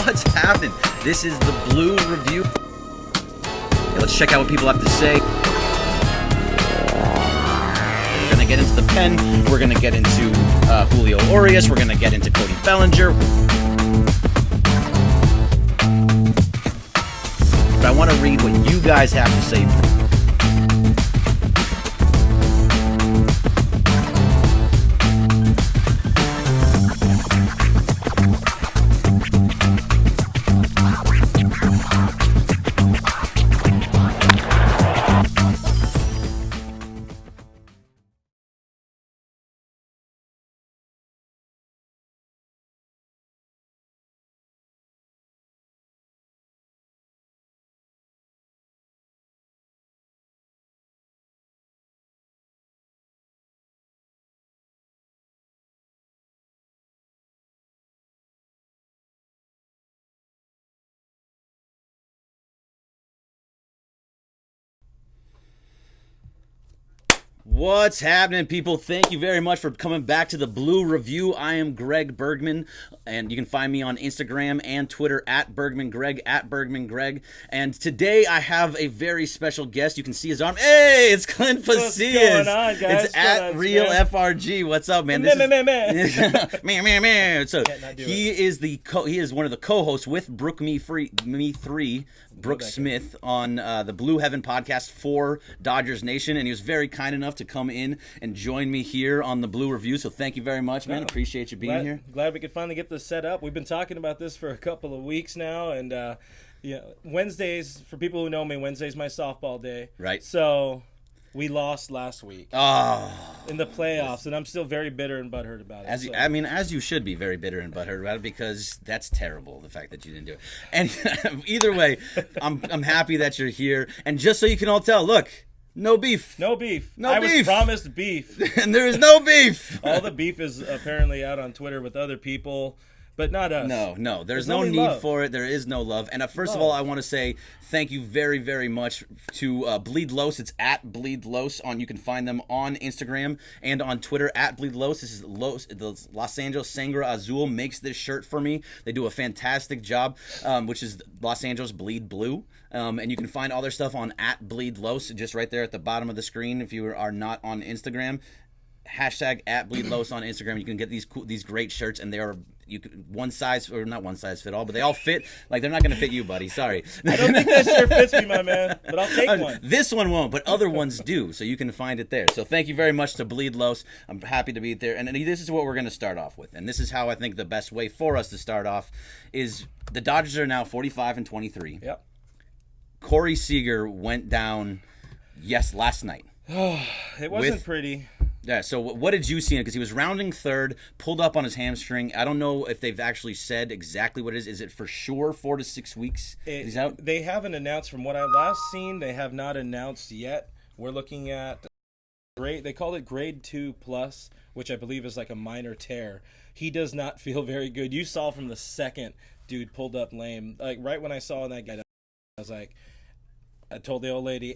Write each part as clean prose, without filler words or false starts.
What's happening? This is the Blue Review. Let's check out what people have to say. We're going to get into the pen. We're going to get into Julio Urias. We're going to get into Cody Bellinger. But I want to read what you guys have to say. What's happening, people? Thank you very much for coming back to the Blue Review. I am Greg Bergman, and you can find me on Instagram and Twitter at BergmanGreg, at BergmanGreg. And today I have a very special guest. You can see his arm. Hey, it's Clint Pasillas. What's going on, guys? It's at Real FRG. What's up, man? So he is one of the co-hosts with Brooke Me 3, Brooke Smith, on the Blue Heaven podcast for Dodgers Nation, and he was very kind enough to come in and join me here on the Blue Review. So thank you very much, man. Appreciate you being here. Glad we could finally get this set up. We've been talking about this for a couple of weeks now, and Wednesdays, for people who know me, Wednesday's my softball day. Right. So we lost last week in the playoffs, and I'm still very bitter and butthurt about it. As you should be very bitter and butthurt about it, because that's terrible, the fact that you didn't do it. And either way, I'm happy that you're here. And just so you can all tell, look, no beef. No beef. I was promised beef. And there is no beef. All the beef is apparently out on Twitter with other people, but not us. No. There's no need for it. There is no love. And first of all, I want to say thank you very, very much to Bleed Los. It's at Bleed Los. You can find them on Instagram and on Twitter at Bleed Los. This is the Los Angeles Sangre Azul makes this shirt for me. They do a fantastic job, which is Los Angeles Bleed Blue. And you can find all their stuff on at Bleed Los, just right there at the bottom of the screen if you are not on Instagram. Hashtag at Bleed Los on Instagram. You can get these great shirts, and they are one size, or not one size fit all, but they all fit. Like, they're not going to fit you, buddy. Sorry. I don't think that shirt fits me, my man, but I'll take one. This one won't, but other ones do, so you can find it there. So thank you very much to Bleed Los. I'm happy to be there, and this is what we're going to start off with, and this is how I think the best way for us to start off is the Dodgers are now 45-23. Yep. Corey Seager went down, last night. It wasn't pretty. Yeah, so what did you see? Because he was rounding third, pulled up on his hamstring. I don't know if they've actually said exactly what it is. Is it for sure 4 to 6 weeks he's out? They haven't announced. From what I've last seen, they have not announced yet. We're looking at they call it grade 2+, which I believe is like a minor tear. He does not feel very good. You saw from the second dude pulled up lame. Like, right when I saw that guy, I was like, I told the old lady,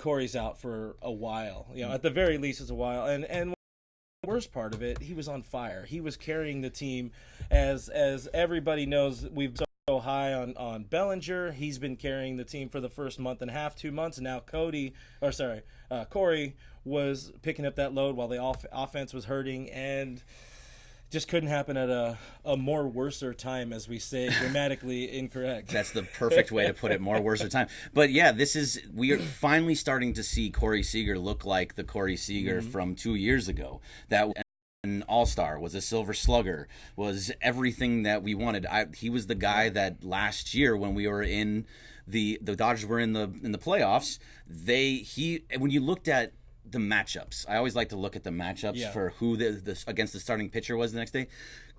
Corey's out for a while. At the very least, it's a while. And the worst part of it, he was on fire. He was carrying the team. As everybody knows, we've been so high on Bellinger. He's been carrying the team for the first month and a half, 2 months. And now Corey was picking up that load while the offense was hurting, and just couldn't happen at a more worser time, as we say, grammatically incorrect. That's the perfect way to put it, more worser time. But yeah, we are finally starting to see Corey Seager look like the Corey Seager from 2 years ago. That an all-star, was a silver slugger, was everything that we wanted. He was the guy that last year when we were in the Dodgers were in the playoffs, when you looked at the matchups. I always like to look at the matchups for who the against the starting pitcher was the next day.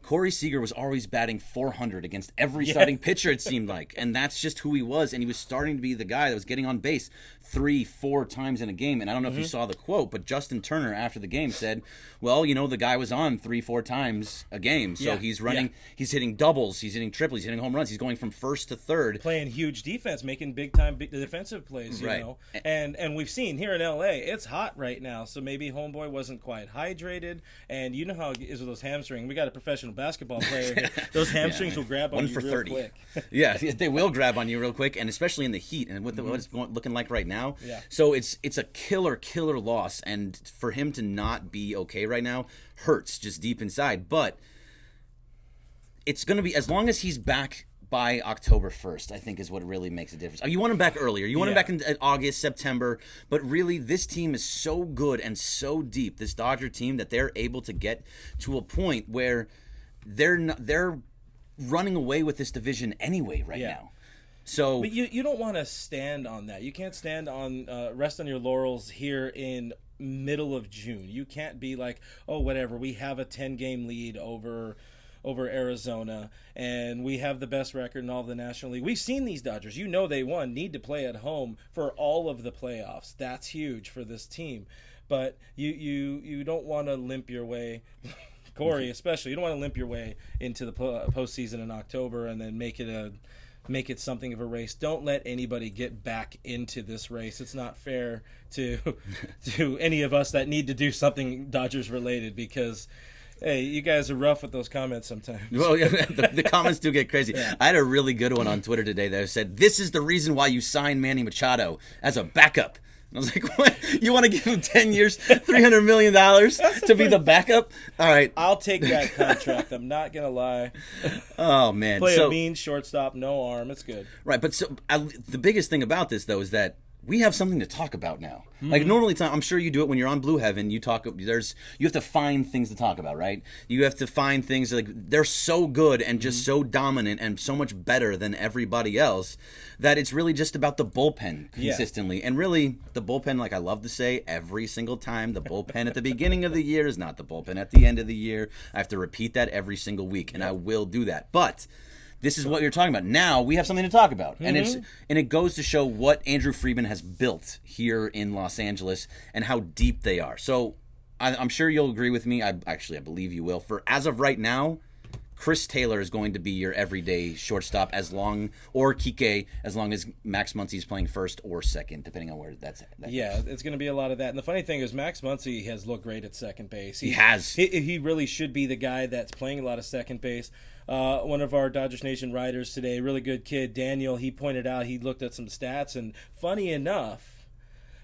Corey Seager was always batting .400 against every starting pitcher, it seemed like. And that's just who he was. And he was starting to be the guy that was getting on base 3-4 times in a game. And I don't know if you saw the quote, but Justin Turner after the game said, well, the guy was on 3-4 times a game. So he's running, he's hitting doubles, he's hitting triples, he's hitting home runs. He's going from first to third. Playing huge defense, making big defensive plays, you know. And we've seen here in L.A., it's hot hot right now, so maybe homeboy wasn't quite hydrated. And you know how it is with those hamstrings. We got a professional basketball player here. Those hamstrings will grab on One you for real 30. quick. Yeah, they will grab on you real quick, and especially in the heat and what it's looking like right now. Yeah. So it's a killer loss, and for him to not be okay right now hurts just deep inside. But it's going to be, as long as he's back by October 1st, I think is what really makes a difference. You want him back earlier. You want him back in August, September. But really, this team is so good and so deep, this Dodger team, that they're able to get to a point where they're running away with this division anyway right now. So, but you don't want to stand on that. You can't stand on rest on your laurels here in middle of June. You can't be like, oh, whatever, we have a 10-game lead over Arizona, and we have the best record in all of the National League. We've seen these Dodgers. You know they need to play at home for all of the playoffs. That's huge for this team. But you don't want to limp your way, Corey especially. You don't want to limp your way into the postseason in October and then make it something of a race. Don't let anybody get back into this race. It's not fair to any of us that need to do something Dodgers related, because hey, you guys are rough with those comments sometimes. Well, yeah, the comments do get crazy. Yeah. I had a really good one on Twitter today that said, "This is the reason why you signed Manny Machado as a backup." And I was like, "What? You want to give him 10 years, $300 million to be the backup?" All right, I'll take that contract. I'm not gonna lie. Oh man, play a mean shortstop, no arm. It's good. Right, but the biggest thing about this though is that we have something to talk about now. Like normally, I'm sure you do it when you're on Blue Heaven. You have to find things to talk about, right? You have to find things like they're so good and just so dominant and so much better than everybody else that it's really just about the bullpen consistently. Yeah. And really, the bullpen, like I love to say every single time, the bullpen at the beginning of the year is not the bullpen at the end of the year. I have to repeat that every single week, and I will do that. But this is what you're talking about. Now we have something to talk about, and it goes to show what Andrew Friedman has built here in Los Angeles and how deep they are. So I'm sure you'll agree with me. I believe you will. For as of right now, Chris Taylor is going to be your everyday shortstop or Kike, as long as Max Muncy is playing first or second, depending on where that's at. It's going to be a lot of that. And the funny thing is Max Muncy has looked great at second base. He has. He really should be the guy that's playing a lot of second base. One of our Dodgers Nation writers today, really good kid, Daniel, he pointed out, he looked at some stats, and funny enough,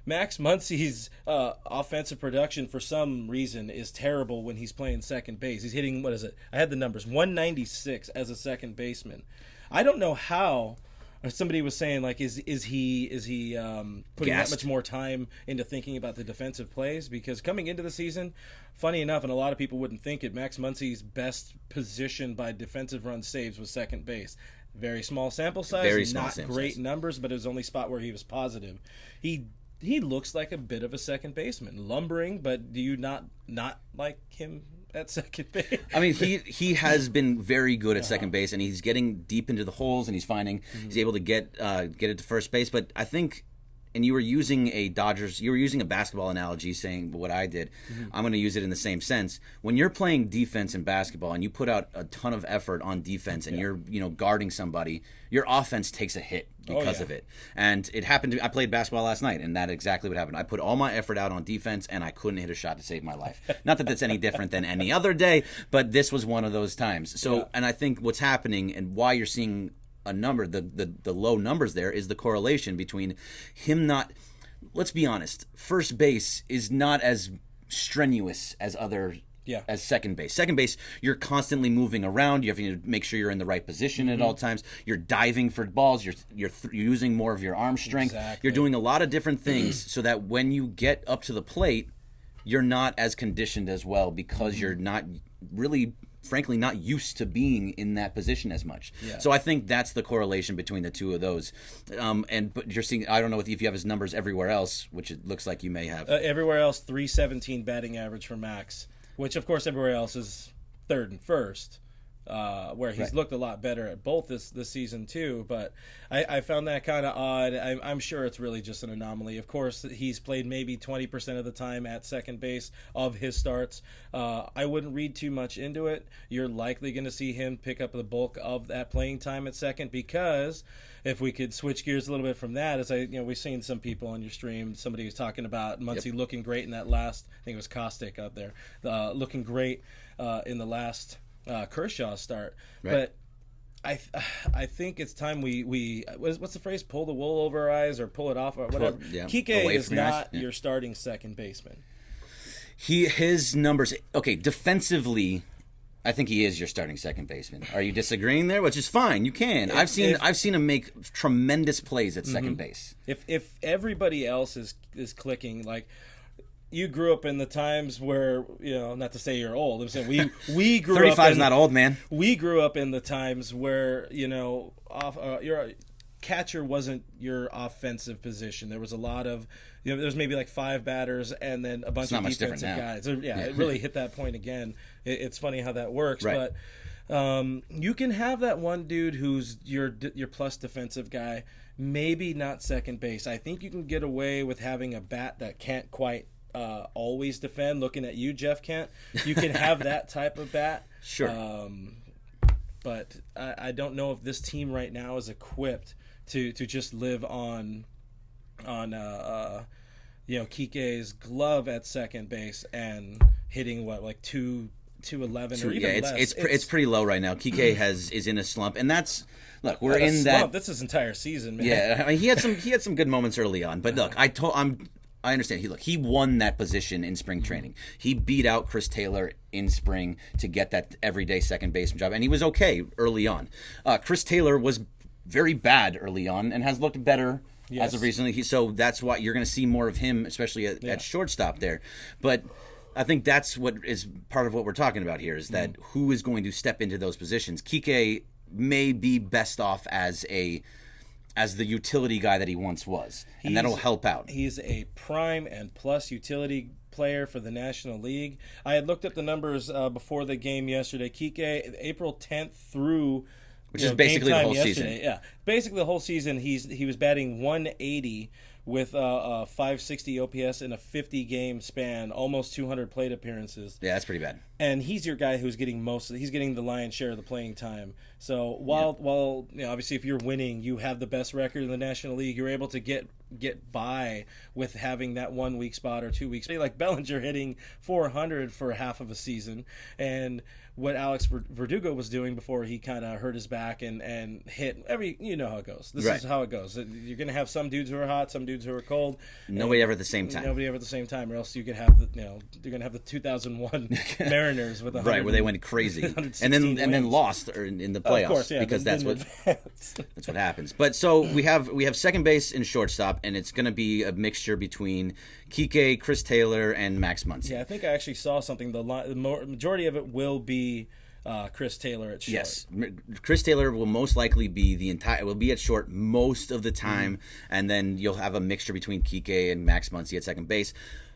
Max Muncy's offensive production for some reason is terrible when he's playing second base. He's hitting, what is it? I had the numbers, 196 as a second baseman. I don't know how. Somebody was saying, like, is he putting that much more time into thinking about the defensive plays? Because coming into the season, funny enough, and a lot of people wouldn't think it, Max Muncy's best position by defensive run saves was second base. Very small sample size, not great numbers, but it was the only spot where he was positive. He looks like a bit of a second baseman, lumbering, but do you not like him at second base? I mean, he has been very good at second base, and he's getting deep into the holes, and he's he's able to get it to first base. But I think, and you were using a basketball analogy, saying what I did. I'm going to use it in the same sense. When you're playing defense in basketball and you put out a ton of effort on defense, and you're guarding somebody, your offense takes a hit because of it. And it happened I played basketball last night, and that's exactly what happened. I put all my effort out on defense, and I couldn't hit a shot to save my life. Not that that's any different than any other day, but this was one of those times. So, and I think what's happening and why you're seeing a number, the low numbers there, is the correlation between him not, let's be honest, first base is not as strenuous as as second base. Second base, you're constantly moving around. You have to make sure you're in the right position at all times. You're diving for balls. You're using more of your arm strength. Exactly. You're doing a lot of different things so that when you get up to the plate, you're not as conditioned as well, because you're not really, frankly, not used to being in that position as much. Yeah. So I think that's the correlation between the two of those. But you're seeing, I don't know if you have his numbers everywhere else, which it looks like you may have. Everywhere else, 317 batting average for Max, which of course everywhere else is third and first. where he's looked a lot better at both this season too. But I found that kind of odd. I'm sure it's really just an anomaly. Of course, he's played maybe 20% of the time at second base of his starts. I wouldn't read too much into it. You're likely going to see him pick up the bulk of that playing time at second, because if we could switch gears a little bit from that, as we've seen some people on your stream, somebody was talking about Muncy looking great in that last, I think it was Caustic out there, looking great in the last Kershaw start. But I think it's time we what's the phrase, pull the wool over our eyes or pull it off or whatever. Kike is not your starting second baseman. His numbers, okay, defensively, I think he is your starting second baseman. Are you disagreeing there? Which is fine. You can. I've seen him make tremendous plays at second base. If everybody else is clicking, like, you grew up in the times where, not to say you're old. I'm saying we grew 35 up. 35 is not old, man. We grew up in the times where your catcher wasn't your offensive position. There was a lot of there was maybe like 5 batters and then a bunch of defensive guys. So, it really hit that point again. It's funny how that works, but you can have that one dude who's your plus defensive guy, maybe not second base. I think you can get away with having a bat that can't quite always defend. Looking at you, Jeff Kent, you can have that type of bat. Sure. But I don't know if this team right now is equipped to just live on Kike's glove at second base and hitting like 211 or even less. It's pretty low right now. Kike is in a slump, and that's we're in that. That's his entire season, man. Yeah, I mean, he had some good moments early on, but look, I understand. He won that position in spring training. He beat out Chris Taylor in spring to get that everyday second baseman job, and he was okay early on. Chris Taylor was very bad early on and has looked better as of recently. So that's why you're going to see more of him, especially at shortstop there. But I think that's what is part of what we're talking about here, is that who is going to step into those positions. Kike may be best off as the utility guy that he once was, and that'll help out. He's a prime and plus utility player for the National League. I had looked up the numbers before the game yesterday. Kike, April 10th through, which is basically the whole season. Yeah, basically the whole season. He was batting 180 with a 560 OPS in a 50-game span, almost 200 plate appearances. Yeah, that's pretty bad. And he's your guy who's getting he's getting the lion's share of the playing time. So while obviously if you're winning, you have the best record in the National League, you're able to get by with having that 1 weak spot or 2 weeks. Like Bellinger hitting 400 for half of a season, and what Alex Verdugo was doing before he kind of hurt his back and hit how it goes. This is how it goes. You're going to have some dudes who are hot, some dudes who are cold. Nobody ever at the same time. Nobody ever at the same time, or else you could have you're going to have the 2001 Mariners with where they went crazy and then lost in the playoffs. Of course, yeah, because that's what happens. But so we have second base and shortstop, and it's going to be a mixture between Kike, Chris Taylor, and Max Muncy. Yeah, I think I actually saw something. The majority of it will be Chris Taylor at short. Yes, Chris Taylor will most likely be will be at short most of the time, and then you'll have a mixture between Kike and Max Muncy at second base.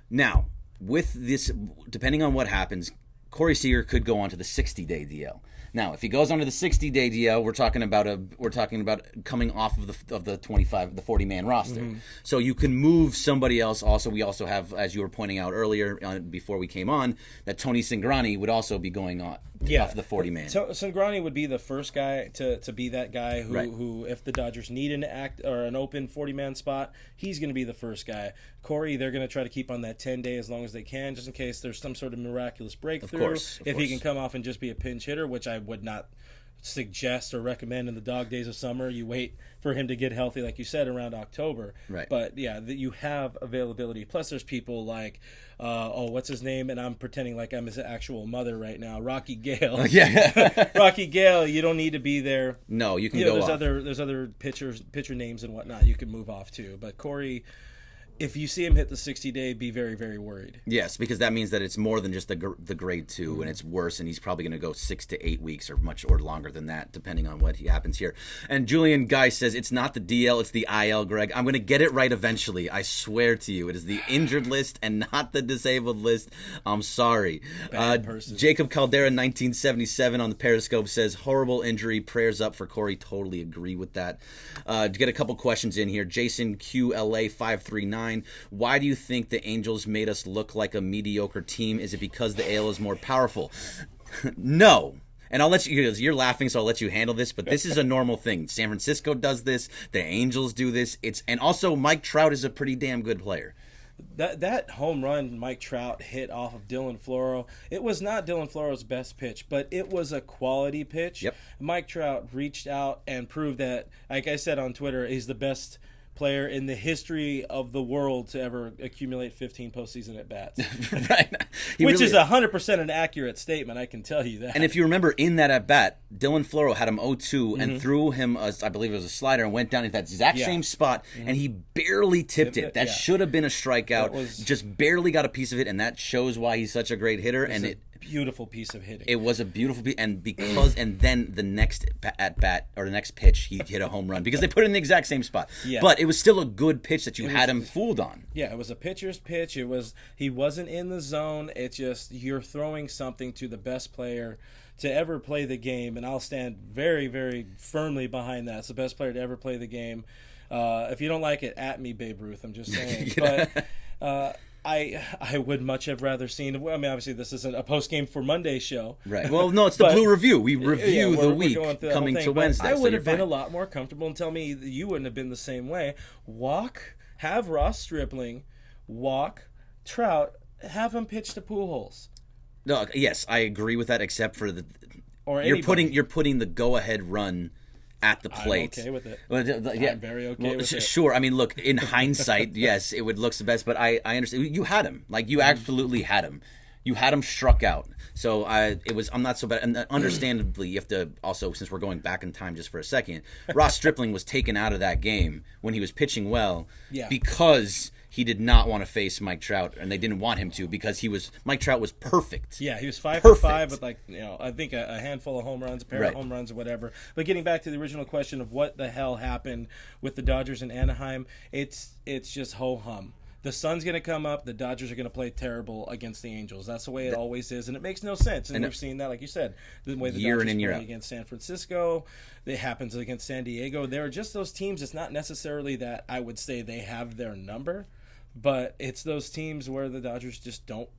Now, with this, depending on what happens, Corey Seager could go on to the 60-day DL. Now, if he goes onto the 60-day DL, we're talking about coming off of the 40-man roster. So you can move somebody else. Also, we also have, as you were pointing out earlier before we came on, that Tony Cingrani would also be going on off the 40-man. So Cingrani would be the first guy to be that guy who, if the Dodgers need an open 40-man spot, he's going to be the first guy. Corey, they're going to try to keep on that 10-day as long as they can, just in case there's some sort of miraculous breakthrough. Of course. If he can come off and just be a pinch hitter, which I would not suggest or recommend in the dog days of summer. You wait for him to get healthy, like you said, around October. Right. But yeah, you have availability. Plus, there's people like, what's his name? And I'm pretending like I'm his actual mother right now. Rocky Gale. Rocky Gale. You don't need to be there. No, you can go there's off. There's other pitcher names and whatnot you can move off to. But Corey, if you see him hit the 60-day, be very, very worried. Yes, because that means that it's more than just the grade 2, and it's worse, and he's probably going to go 6 to 8 weeks or longer than that, depending on what happens here. And Julian Guy says, it's not the DL, it's the IL, Greg. I'm going to get it right eventually. I swear to you. It is the injured list and not the disabled list. I'm sorry. Bad person. Jacob Caldera, 1977 on the Periscope says, horrible injury. Prayers up for Corey. Totally agree with that. To get a couple questions in here. Jason QLA 539. Why do you think the Angels made us look like a mediocre team? Is it because the AL is more powerful? No. And I'll let you, you're laughing, so I'll let you handle this, but this is a normal thing. San Francisco does this. The Angels do this. And also Mike Trout is a pretty damn good player. That home run Mike Trout hit off of Dylan Floro, it was not Dylan Floro's best pitch, but it was a quality pitch. Yep. Mike Trout reached out and proved that, like I said on Twitter, he's the best player in the history of the world to ever accumulate 15 postseason at-bats. Right. Which is 100% an accurate statement, I can tell you that. And if you remember, in that at-bat, Dylan Floro had him 0-2 and threw him, I believe it was a slider, and went down at that exact same spot, and he barely tipped it. That should have been a strikeout. Just barely got a piece of it, and that shows why he's such a great hitter. Beautiful piece of hitting. It was a beautiful piece, and then the next at bat or the next pitch, he hit a home run because they put it in the exact same spot. Yeah. But it was still a good pitch that you had him fooled on. Yeah, it was a pitcher's pitch. He wasn't in the zone. It's just you're throwing something to the best player to ever play the game, and I'll stand very, very firmly behind that. It's the best player to ever play the game. If you don't like it, at me, Babe Ruth. I'm just saying, but. I would much have rather seen. I mean, obviously, this isn't a post game for Monday's show, right? Well, no, it's the Blue Review. We review the week coming to Wednesday. I would have been a lot more comfortable, and tell me that you wouldn't have been the same way. Have Ross Stripling walk Trout, have him pitch to Pujols. No, yes, I agree with that, except for you're putting the go ahead run at the plate. I'm okay with it. Yeah. I'm very okay with it. Sure. I mean, look, in hindsight, yes, it would look the best, but I understand. You had him. Like, you absolutely had him. You had him struck out. So I'm not so bad. And understandably, you have to also, since we're going back in time just for a second, Ross Stripling was taken out of that game when he was pitching well because he did not want to face Mike Trout, and they didn't want him to because Mike Trout was perfect. Yeah, he was 5 for 5 with I think a handful of home runs, a pair of home runs or whatever. But getting back to the original question of what the hell happened with the Dodgers in Anaheim, it's just ho-hum. The sun's going to come up. The Dodgers are going to play terrible against the Angels. That's the way it always is, and it makes no sense. And we've seen that, like you said, the way the Dodgers play against San Francisco. It happens against San Diego. There are just those teams. It's not necessarily that I would say they have their number, but it's those teams where the Dodgers just don't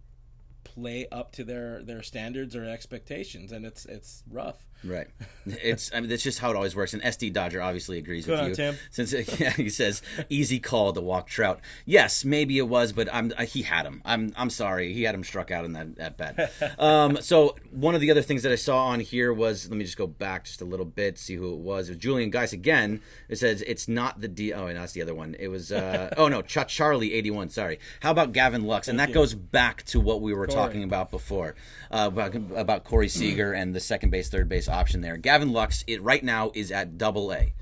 play up to their standards or expectations, and it's rough. Right. That's just how it always works. And SD Dodger obviously agrees with you. Tim? Since he says easy call to walk Trout. Yes, maybe it was, but he had him. I'm sorry, he had him struck out in that bat. So one of the other things that I saw on here was, let me just go back just a little bit, see who it was. It was Julian Geis again. It says it's not the D. Oh, no, that's the other one. It was Charlie 81. Sorry. How about Gavin Lux? And that goes back to what we were talking about before about Corey Seager and the second base, third base option there. Gavin Lux, right now is at Double-A,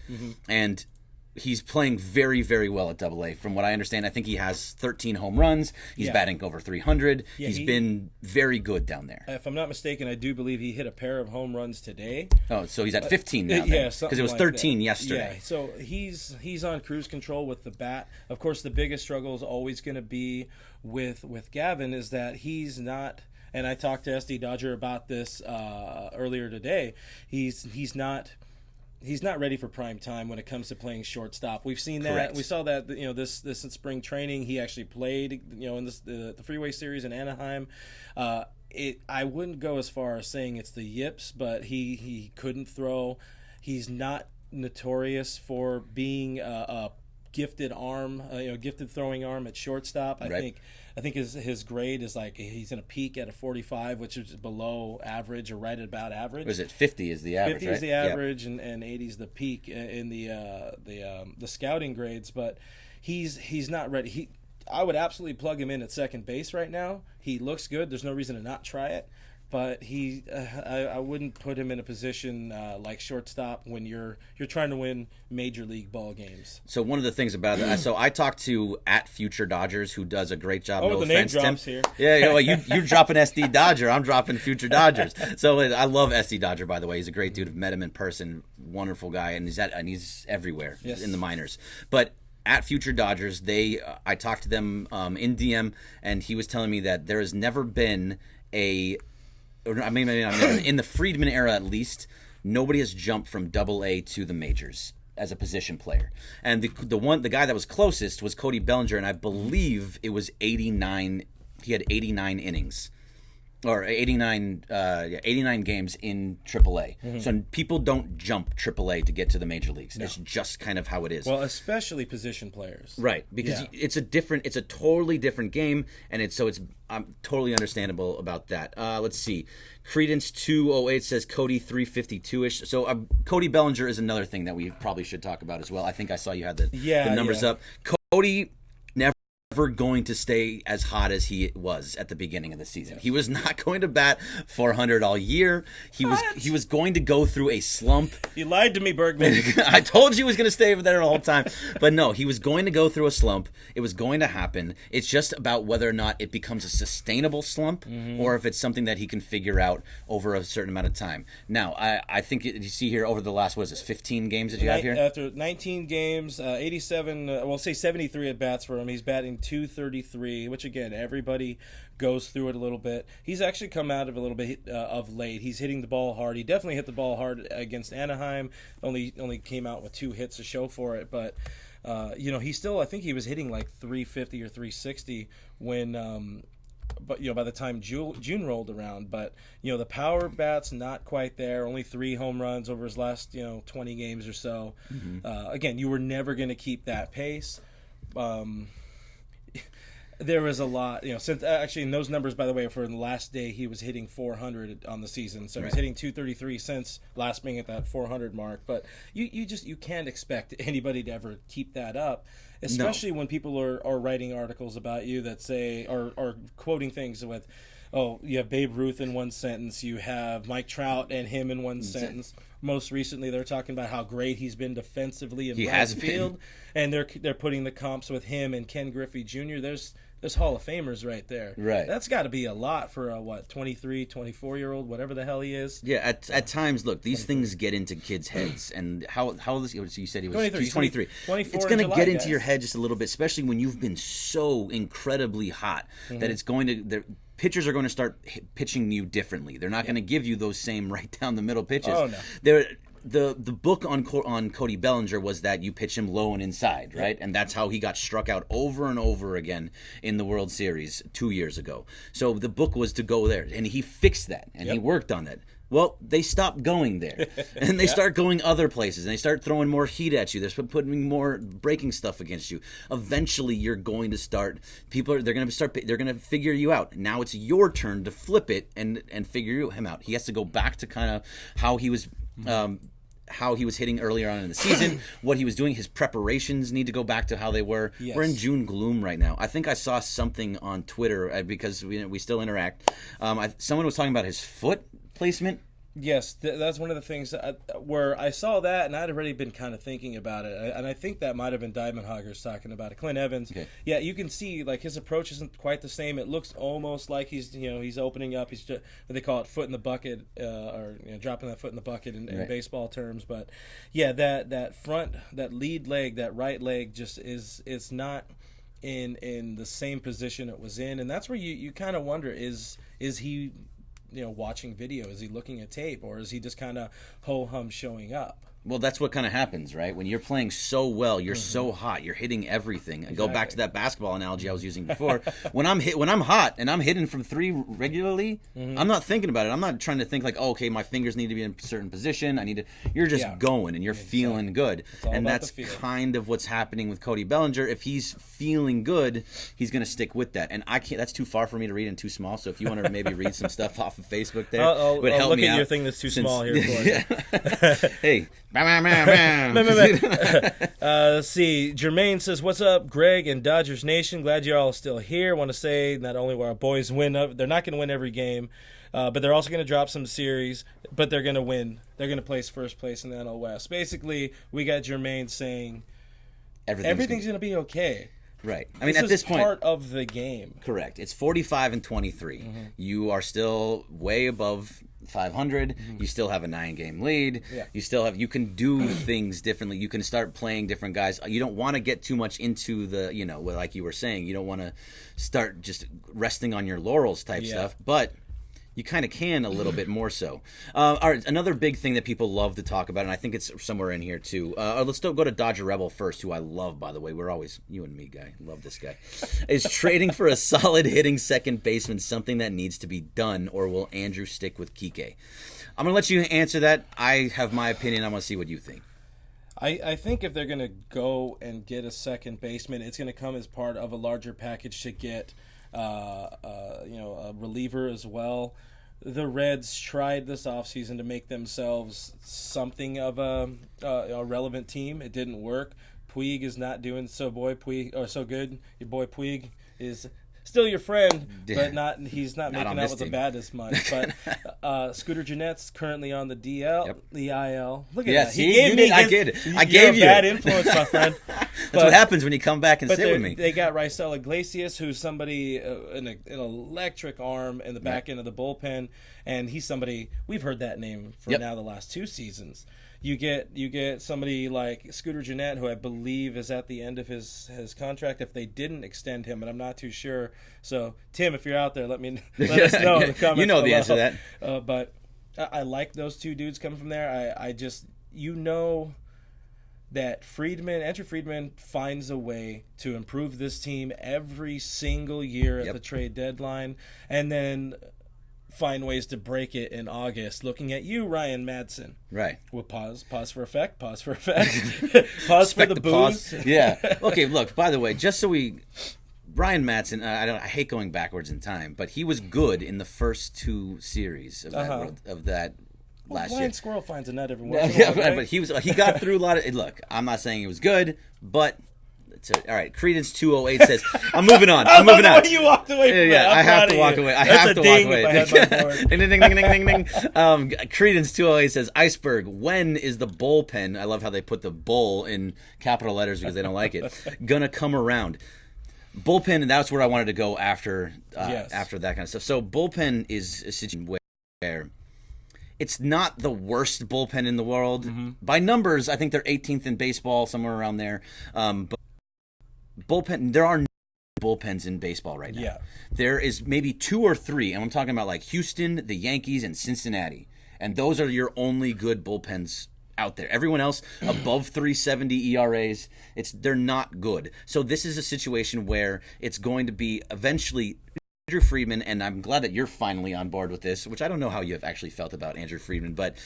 and he's playing very, very well at Double-A. From what I understand, I think he has 13 home runs. He's batting over 300. He's been very good down there. If I'm not mistaken, I do believe he hit a pair of home runs today. Oh, so he's at 15 now. Because it was 13 yesterday. Yeah, so he's on cruise control with the bat. Of course, the biggest struggle is always going to be with Gavin is that he's not. And I talked to SD Dodger about this earlier today. He's not ready for prime time when it comes to playing shortstop. We've seen that. Correct. We saw that this in spring training. He actually played in the Freeway Series in Anaheim. I wouldn't go as far as saying it's the yips, but he couldn't throw. He's not notorious for being a gifted arm, gifted throwing arm at shortstop. I think his grade is like he's in a peak at a 45, which is below average or right at about average. Was it 50 is the average? 50 is the average, and 80 is the peak in the scouting grades. But he's not ready. I would absolutely plug him in at second base right now. He looks good. There's no reason to not try it. but I wouldn't put him in a position like shortstop when you're trying to win major league ball games. So one of the things about that, so I talked to @FutureDodgers, who does a great job. Oh, no the name offense, Tim. drops here. Yeah, you're dropping SD Dodger. I'm dropping Future Dodgers. So I love SD Dodger, by the way. He's a great dude. I've met him in person. Wonderful guy, and he's everywhere in the minors. But @Future Dodgers, I talked to them in DM, and he was telling me that there has never been in the Friedman era at least, nobody has jumped from AA to the majors as a position player. And the guy that was closest was Cody Bellinger, and I believe it was 89. He had 89 innings. Or 89 games in AAA. Mm-hmm. So people don't jump AAA to get to the major leagues. No. It's just kind of how it is. Well, especially position players. Right, because it's a totally different game, and it's totally understandable about that. Let's see. Credence 208 says Cody 352-ish. So Cody Bellinger is another thing that we probably should talk about as well. I think I saw you had the numbers up. Cody never going to stay as hot as he was at the beginning of the season. He was not going to bat 400 all year. He was going to go through a slump. You lied to me, Bergman. I told you he was going to stay over there the whole time. But no, he was going to go through a slump. It was going to happen. It's just about whether or not it becomes a sustainable slump or if it's something that he can figure out over a certain amount of time. Now, I think you see here over the last, 15 games that you have here? After 19 games, 87, say 73 at bats for him. He's batting .233, which again, everybody goes through it a little bit. He's actually come out of a little bit of late. He's hitting the ball hard. He definitely hit the ball hard against Anaheim. Only came out with 2 hits to show for it, but he still, I think he was hitting like 350 or 360 when by the time June rolled around. But the power bat's not quite there. Only 3 home runs over his last 20 games or so. Again, you were never going to keep that pace. There was a lot, since actually in those numbers, by the way, for the last day, he was hitting 400 on the season. So he's hitting 233 since last being at that 400 mark. But you can't expect anybody to ever keep that up, especially when people are writing articles about you that say, or quoting things with, oh, you have Babe Ruth in one sentence, you have Mike Trout and him in one sentence. Most recently, they're talking about how great he's been defensively in right field, and they're putting the comps with him and Ken Griffey Jr. There's Hall of Famers right there. Right. That's got to be a lot for a 23, 24-year-old, whatever the hell he is. Yeah. At times, look, these things get into kids' heads, and how old is he? You said he was 23. He's 23. 24. It's going to get into your head just a little bit, especially when you've been so incredibly hot that it's going to. Pitchers are going to start pitching you differently. They're not going to give you those same right down the middle pitches. Oh no. The book on Cody Bellinger was that you pitch him low and inside, right? And that's how he got struck out over and over again in the World Series 2 years ago. So the book was to go there, and he fixed that, and he worked on that. Well, they stop going there, and they start going other places, and they start throwing more heat at you. They're putting more breaking stuff against you. Eventually, you're going to start. They're going to figure you out. Now it's your turn to flip it and figure him out. He has to go back to kind of how he was. How he was hitting earlier on in the season, what he was doing. His preparations need to go back to how they were. Yes. We're in June gloom right now. I think I saw something on Twitter because we still interact. Someone was talking about his foot placement. Yes, that's one of the things where I saw that, and I'd already been kind of thinking about it, and I think that might have been Diamond Hoggers talking about it. Clint Evans, yeah, you can see like his approach isn't quite the same. It looks almost like he's opening up. He's just, what they call it, foot in the bucket, or dropping that foot in the bucket in baseball terms. But yeah, that front, that lead leg, that right leg, just it's not in the same position it was in, and that's where you kind of wonder is he watching video? Is he looking at tape, or is he just kind of ho-hum showing up? Well, that's what kind of happens, right? When you're playing so well, you're so hot, you're hitting everything. And go back to that basketball analogy I was using before. When I'm hot and I'm hitting from 3 regularly, I'm not thinking about it. I'm not trying to think like, oh, okay, my fingers need to be in a certain position. You're just going and you're feeling good. And that's kind of what's happening with Cody Bellinger. If he's feeling good, he's going to stick with that. And I can't. That's too far for me to read and too small. So if you want to maybe read some stuff off of Facebook there, I'll help look me at out. your thing that's too small here for you. Hey. Let's see. Jermaine says, "What's up, Greg and Dodgers Nation? Glad you're all still here. Want to say not only will our boys win, they're not going to win every game. but they're also going to drop some series, but they're going to win. They're going to place first place in the NL West. Basically, we got Jermaine saying everything's going to be okay. Right. I mean, at this point, part of the game. Correct. It's 45 and 23. Mm-hmm. You are still way above 500. Mm-hmm. You still have a 9-game lead. Yeah. You can do things differently. You can start playing different guys. You don't want to get too much into the, like you were saying, you don't want to start just resting on your laurels type stuff. But you kind of can a little bit more so. All right, another big thing that people love to talk about, and I think it's somewhere in here too. Let's still go to Dodger Rebel first, who I love, by the way. We're always, you and me, guy, love this guy. Is trading for a solid hitting second baseman something that needs to be done, or will Andrew stick with Kike? I'm going to let you answer that. I have my opinion. I want to see what you think. I think if they're going to go and get a second baseman, it's going to come as part of a larger package to get a reliever as well. The Reds tried this offseason to make themselves something of a relevant team. It didn't work. Puig is not doing so good. Your boy Puig is still your friend, but he's not making out with the bat as much. But Scooter Jeanette's currently on the the IL. Look at that. I get it. I gave you a bad influence, my friend. That's what happens when you come back and sit with me. They got Raisel Iglesias, who's somebody an electric arm in the back end of the bullpen, and he's somebody we've heard that name for now the last 2 seasons. You get somebody like Scooter Gennett, who I believe is at the end of his contract if they didn't extend him, but I'm not too sure. So, Tim, if you're out there, let us know in the comments. You know the answer to that. But I like those 2 dudes coming from there. I just that Andrew Friedman finds a way to improve this team every single year at the trade deadline, and then find ways to break it in August. Looking at you, Ryan Madsen. Right. We'll pause for effect, pause for the booze. Yeah. Okay, look, by the way, Ryan Madsen, I hate going backwards in time, but he was good in the first 2 series of that last year. Blind squirrel finds a nut every once in a while, right? But he got through a lot of. Look, I'm not saying he was good, but all right. Credence 208 says, "I'm moving on. I'm moving on." You walked away from that. I have to walk away. I have to walk away. Ding ding ding ding ding ding. Credence 208 says, "Iceberg. When is the bullpen?" I love how they put the bull in capital letters because they don't like it. Gonna come around. Bullpen, and that's where I wanted to go after that kind of stuff. So bullpen is a situation where it's not the worst bullpen in the world. Mm-hmm. By numbers, I think they're 18th in baseball, somewhere around there. But bullpen, there are bullpens in baseball right now. Yeah. There is maybe 2 or 3, and I'm talking about like Houston, the Yankees, and Cincinnati. And those are your only good bullpens out there. Everyone else above 370 ERAs, they're not good. So this is a situation where it's going to be eventually Andrew Friedman, and I'm glad that you're finally on board with this, which I don't know how you have actually felt about Andrew Friedman, but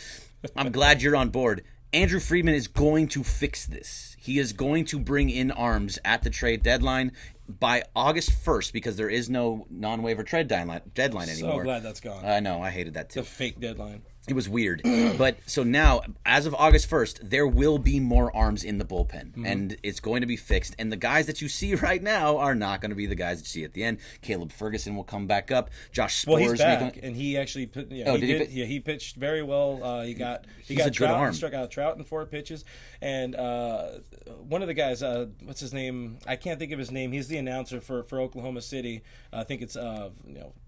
I'm glad you're on board. Andrew Friedman is going to fix this. He is going to bring in arms at the trade deadline by August 1st because there is no non-waiver trade deadline anymore. So glad that's gone. I know. I hated that too. The fake deadline. It was weird. But so now, as of August 1st, there will be more arms in the bullpen, and it's going to be fixed. And the guys that you see right now are not going to be the guys that you see at the end. Caleb Ferguson will come back up. Josh Sborz. Well, he's back, and he actually he pitched very well. He got Trout. He struck out Trout in 4 pitches. And one of the guys, what's his name? I can't think of his name. He's the announcer for Oklahoma City. I think it's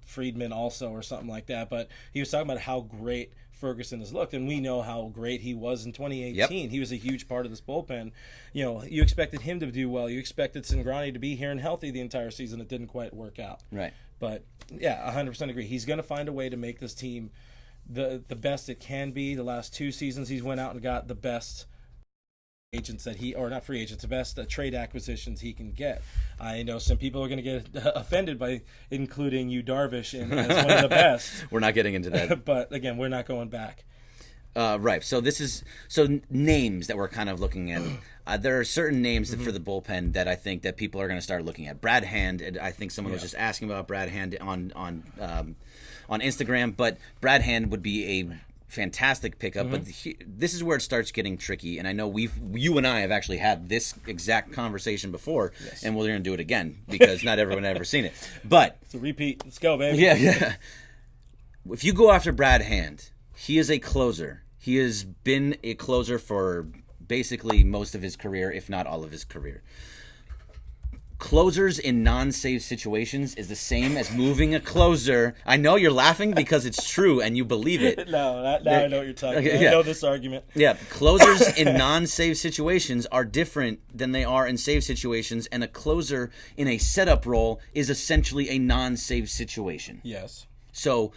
Friedman also or something like that. But he was talking about how great Ferguson has looked, and we know how great he was in 2018. Yep. He was a huge part of this bullpen. You expected him to do well. You expected Cingrani to be here and healthy the entire season. It didn't quite work out. Right. But, yeah, 100% agree. He's going to find a way to make this team the best it can be. The last 2 seasons, he's went out and got the best agents the best trade acquisitions he can get. I know some people are going to get offended by including Yu Darvish as one of the best. We're not getting into that. But again, we're not going back. Right. So names that we're kind of looking at. There are certain names for the bullpen that I think that people are going to start looking at. Brad Hand, and I think someone was just asking about Brad Hand on Instagram, but Brad Hand would be a fantastic pickup, but this is where it starts getting tricky. And I know you and I have actually had this exact conversation before, and we're going to do it again because not everyone has ever seen it. But it's a repeat. Let's go, baby. Yeah. if you go after Brad Hand, he is a closer. He has been a closer for basically most of his career, if not all of his career. Closers in non-save situations is the same as moving a closer. I know you're laughing because it's true and you believe it. No, now I know what you're talking about. Yeah. I know this argument. Yeah, closers in non-save situations are different than they are in save situations, and a closer in a setup role is essentially a non-save situation. Yes. So,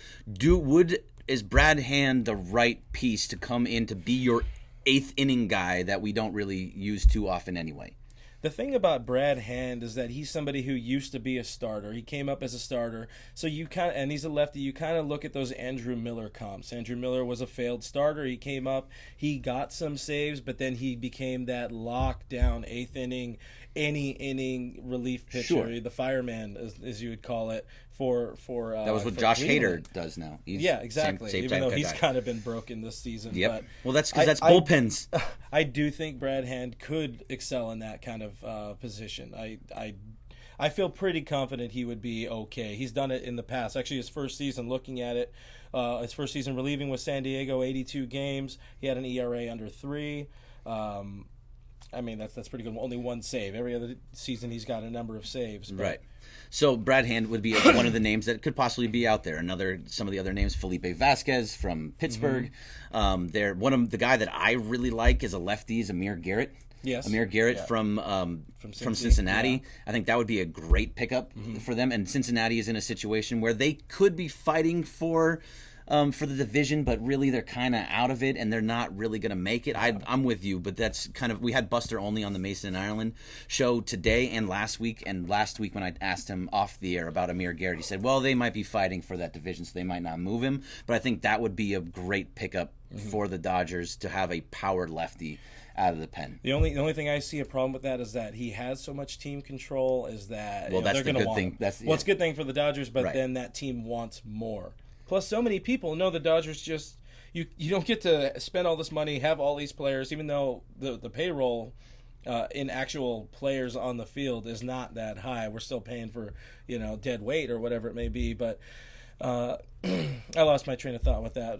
is Brad Hand the right piece to come in to be your eighth inning guy that we don't really use too often anyway? The thing about Brad Hand is that he's somebody who used to be a starter. He came up as a starter. So and he's a lefty. You kind of look at those Andrew Miller comps. Andrew Miller was a failed starter. He came up, he got some saves, but then he became that lockdown eighth inning, any inning relief pitcher, Sure. The fireman, as you would call it. For that was what Josh Hader does now. Yeah, exactly. Same Even though he's guy. kind of been broken this season. Yep. But Well, that's because that's bullpens. I do think Brad Hand could excel in that kind of position. I feel pretty confident he would be okay. He's done it in the past. Actually, his first season, looking at it, his first season relieving with San Diego, 82 games. He had an ERA under 3. I mean, that's pretty good. Only one save. Every other season, he's got a number of saves. But Right. So Brad Hand would be one of the names that could possibly be out there. Some of the other names, Felipe Vasquez from Pittsburgh. One of the guy that I really like is a lefty, is Amir Garrett. Yes. Amir Garrett Yeah. from Cincinnati. Yeah. I think that would be a great pickup for them. And Cincinnati is in a situation where they could be fighting for the division, but really they're kind of out of it, and they're not really going to make it. I'm with you, but that's kind of, we had Buster Olney on the Mason and Ireland show today and last week. And last week when I asked him off the air about Amir Garrett, he said, well, they might be fighting for that division, so they might not move him. But I think that would be a great pickup for the Dodgers to have a power lefty out of the pen. The only thing I see a problem with that is that he has so much team control. Is that Well, that's they're the going to good want thing. him. That's Well, it's a good thing for the Dodgers, but Right. then that team wants more. Plus, so many people know the Dodgers just you don't get to spend all this money, have all these players, even though the payroll in actual players on the field is not that high. We're still paying for dead weight or whatever it may be, but. I lost my train of thought with that.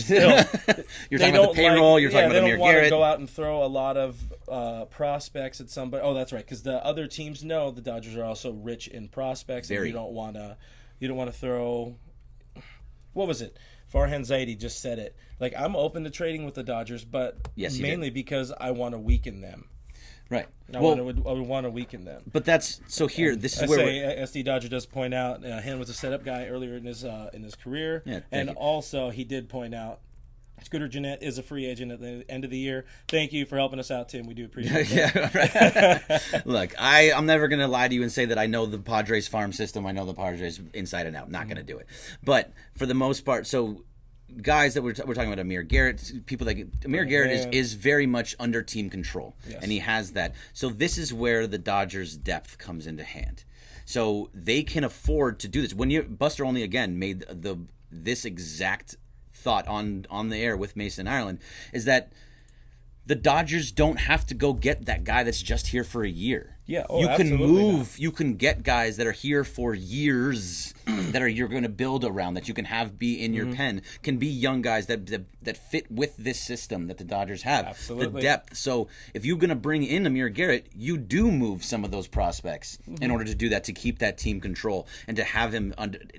Still, You're talking about the payroll. You're talking about Amir They don't want to Garrett. go out and throw a lot of prospects at somebody. Oh, that's right, because the other teams know the Dodgers are also rich in prospects, and Very. you don't want to throw. What was it? Farhan Zaidi just said it. Like, I'm open to trading with the Dodgers, but Yes, he mainly because I want to weaken them. Right. I would want to weaken them. But that's so here. This I is where say SD Dodger does point out Hand was a setup guy earlier in his career, Yeah, and thank you. also he did point out Scooter Gennett is a free agent at the end of the year. Thank you for helping us out, Tim. We do appreciate that. Yeah, right. Look, I'm never going to lie to you and say that I know the Padres farm system. I know the Padres inside and out. Not going to do it. But for the most part, so guys that we're talking about, Amir Garrett, Amir Garrett is very much under team control, Yes. and he has that. So this is where the Dodgers' depth comes into hand. So they can afford to do this. When Buster Olney again made this exact thought on the air with Mason Ireland, is that the Dodgers don't have to go get that guy that's just here for a year. Yeah, you can absolutely move. not. You can get guys that are here for years you're going to build around, that you can have be in your pen. Can be young guys that fit with this system that the Dodgers have. Absolutely. The depth. So if you're going to bring in Amir Garrett, you do move some of those prospects in order to do that, to keep that team control and to have him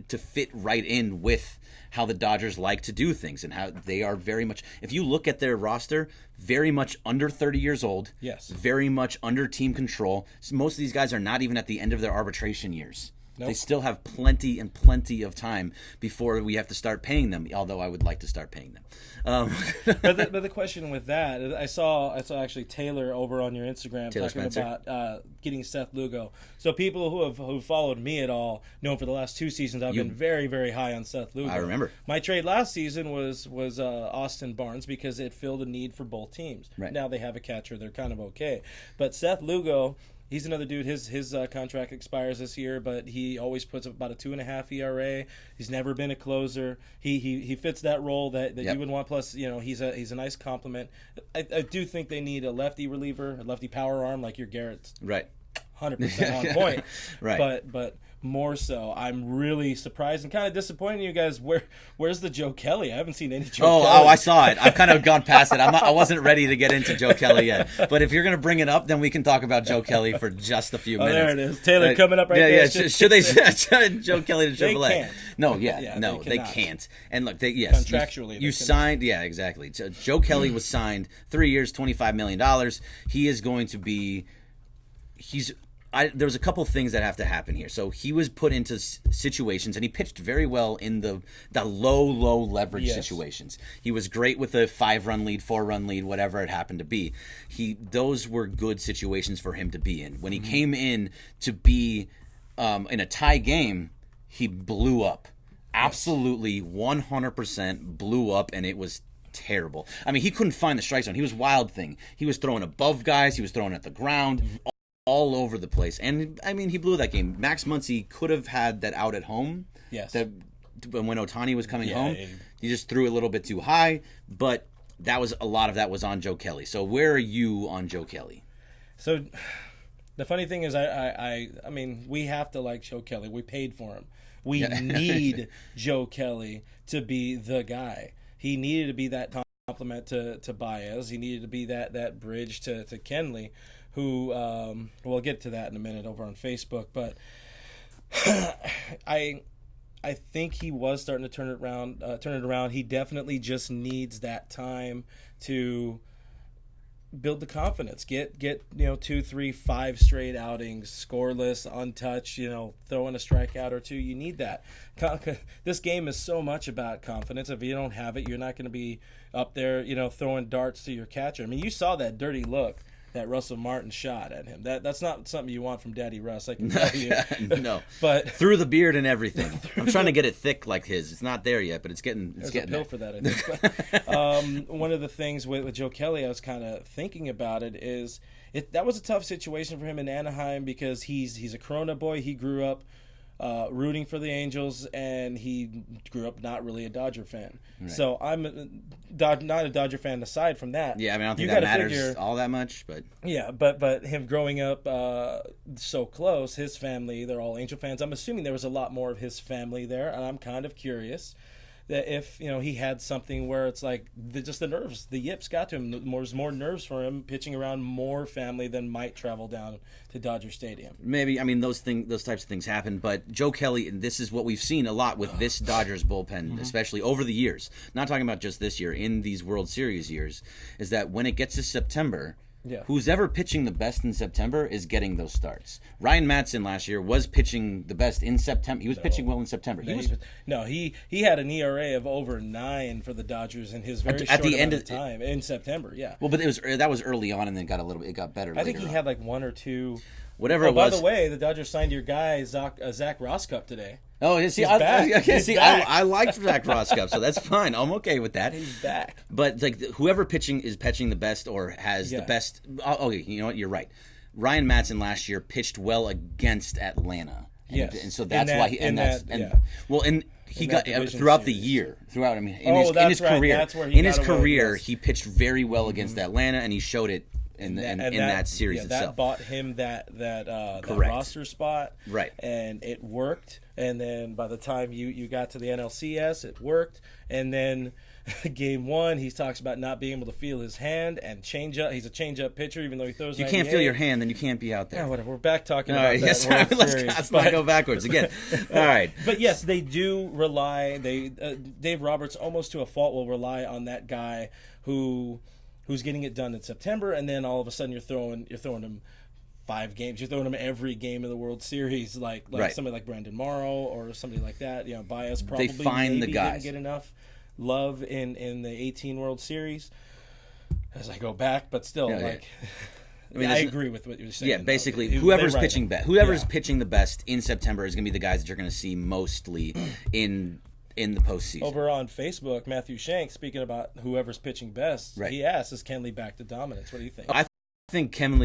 to fit right in with how the Dodgers like to do things and how they are very much, if you look at their roster, very much under 30 years old. Yes. Very much under team control. So most of these guys are not even at the end of their arbitration years. Nope. They still have plenty and plenty of time before we have to start paying them, although I would like to start paying them. But the question with that, I saw actually Taylor over on your Instagram Taylor talking Spencer. about getting Seth Lugo. So people who followed me at all know for the last 2 seasons I've been very, very high on Seth Lugo. I remember. My trade last season was Austin Barnes because it filled a need for both teams. Right. Now they have a catcher; they're kind of okay. But Seth Lugo. He's another dude. His contract expires this year, but he always puts up about a 2.5 ERA. He's never been a closer. He fits that role that Yep. you would want. Plus, he's a nice compliment. I do think they need a lefty reliever, a lefty power arm like your Garrett's Right. 100% on point. Right. But more so. I'm really surprised and kind of disappointed in you guys. Where's the Joe Kelly? I haven't seen any Joe Kelly. Oh, I saw it. I've kind of gone past it. I wasn't ready to get into Joe Kelly yet. But if you're going to bring it up, then we can talk about Joe Kelly for just a few minutes. There it is. Taylor coming up right there. Yeah, should they Joe Kelly to AAA? They can't. No, they cannot. can't. And look, yes, contractually, you signed. Yeah, exactly. Joe Kelly was signed 3 years, $25 million. He is going to be. There's a couple things that have to happen here. So he was put into situations, and he pitched very well in the low leverage situations. He was great with a 5-run lead, 4-run lead, whatever it happened to be. Those were good situations for him to be in. When he came in to be in a tie game, he blew up. Absolutely 100% blew up, and it was terrible. I mean, he couldn't find the strike zone. He was Wild Thing. He was throwing above guys. He was throwing at the ground. All over the place. And, I mean, he blew that game. Max Muncy could have had that out at home. Yes. When Ohtani was coming home. He just threw a little bit too high. But a lot of that was on Joe Kelly. So where are you on Joe Kelly? So the funny thing is, I mean, we have to like Joe Kelly. We paid for him. We need Joe Kelly to be the guy. He needed to be that compliment to Baez. He needed to be that bridge to Kenley, who we'll get to that in a minute over on Facebook. But I think he was starting to turn it around. He definitely just needs that time to build the confidence. Get 2, 3, 5 straight outings, scoreless, untouched. Throwing a strikeout or two. You need that. This game is so much about confidence. If you don't have it, you're not going to be up there, throwing darts to your catcher. I mean, you saw that dirty look that Russell Martin shot at him. That's not something you want from Daddy Russ, I can tell you. No. But through the beard and everything. I'm trying to get it thick like his. It's not there yet, but it's getting There's getting a pill there. for that, I think. But, one of the things with Joe Kelly, I was kind of thinking about it, is that was a tough situation for him in Anaheim because he's a Corona boy. He grew up rooting for the Angels, and he grew up not really a Dodger fan. Right. So I'm not a Dodger fan aside from that. Yeah, I mean, I don't think that matters all that much. But yeah, but him growing up so close, his family, they're all Angel fans. I'm assuming there was a lot more of his family there, and I'm kind of curious that if he had something where it's like just the nerves, the yips got to him. There's more nerves for him pitching around more family than might travel down to Dodger Stadium. Maybe, I mean, those types of things happen. But Joe Kelly, and this is what we've seen a lot with this Dodgers bullpen, especially over the years. Not talking about just this year, in these World Series years, is that when it gets to September. Yeah. Who's ever pitching the best in September is getting those starts. Ryan Madsen last year was pitching the best in September. He was pitching well in September. He had an ERA of over 9 for the Dodgers in his very short amount of time in September. Yeah. Well, but that was early on, and then it got better. I think he had like 1 or 2. Whatever it was. By the way, the Dodgers signed your guy Zach Roskup today. Oh, he's back. I liked Zach Roskup, so that's fine. I'm okay with that. He's back. But like whoever is pitching the best or has the best. Okay, you know what? You're right. Ryan Madsen last year pitched well against Atlanta. Yes, and so that's why he got throughout the year. I mean, in his career, that's where he pitched very well against Atlanta, and he showed it in that series itself. That bought him that roster spot, right? And it worked. And then by the time you got to the NLCS, it worked. And then game 1, he talks about not being able to feel his hand and change up. He's a change up pitcher, even though he throws. If you can't feel your hand, then you can't be out there. Yeah, whatever. We're back talking about that World Series. Let's not go backwards again. All right. But yes, they do rely. Dave Roberts, almost to a fault, will rely on that guy who's getting it done in September, and then all of a sudden you're throwing him 5 games. You're throwing him every game of the World Series, like right. Somebody like Brandon Morrow or somebody like that. Baez probably they find the guys. Didn't get enough love in the 2018 World Series. As I go back, but still, I agree with what you're saying. Yeah, basically, whoever's pitching best, whoever's pitching the best in September is going to be the guys that you're going to see mostly in the postseason. Over on Facebook, Matthew Shank, speaking about whoever's pitching best, right. He asks, "Is Kenley back to dominance? What do you think?" I think Kenley